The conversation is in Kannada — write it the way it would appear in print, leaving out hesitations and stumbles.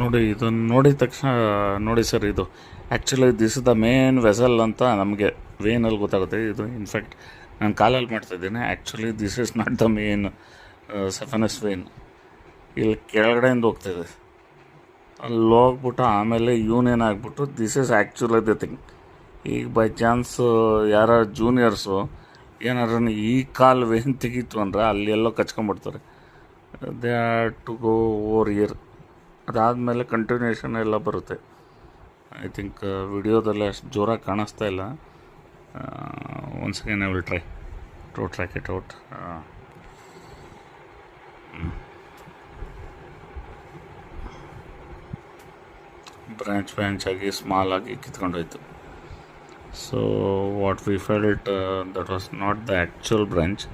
ನೋಡಿ ಇದನ್ನು ನೋಡಿದ ತಕ್ಷಣ ನೋಡಿ ಸರ್, ಇದು actually this is the main vessel ಅಂತ ನಮಗೆ ವೇನಲ್ಲಿ ಗೊತ್ತಾಗುತ್ತೆ. ಇದು ಇನ್ಫ್ಯಾಕ್ಟ್ ನಾನು ಕಾಲಲ್ಲಿ ಮಾಡ್ತಾಯಿದ್ದೀನಿ. Actually this is not the main saphenous vein. ಇಲ್ಲಿ ಕೆಳಗಡೆಯಿಂದ ಹೋಗ್ತಾಯಿದೆ, ಅಲ್ಲಿ ಹೋಗ್ಬಿಟ್ಟು ಆಮೇಲೆ ಯೂನಿಯನ್ ಆಗಿಬಿಟ್ಟು this is actually the thing. ಈಗ ಬೈ ಚಾನ್ಸ್ ಯಾರ ಜೂನಿಯರ್ಸು ಏನಾದ್ರು ಈ ಕಾಲು ವೇನ್ ತೆಗೀತು ಅಂದರೆ ಅಲ್ಲಿ ಎಲ್ಲೋ ಕಚ್ಕೊಂಡ್ಬಿಡ್ತಾರೆ. They are to go over here. ಅದಾದಮೇಲೆ ಕಂಟಿನ್ಯೂಷನ್ ಎಲ್ಲ ಬರುತ್ತೆ. ಐ ಥಿಂಕ್ ವಿಡಿಯೋದಲ್ಲಿ ಅಷ್ಟು ಜೋರಾಗಿ ಕಾಣಿಸ್ತಾ ಇಲ್ಲ. Once again I will try to track it out. Branch ಆಗಿ ಸ್ಮಾಲ್ ಆಗಿ ಕಿತ್ಕೊಂಡೋಯ್ತು. So what we felt that was not the actual branch.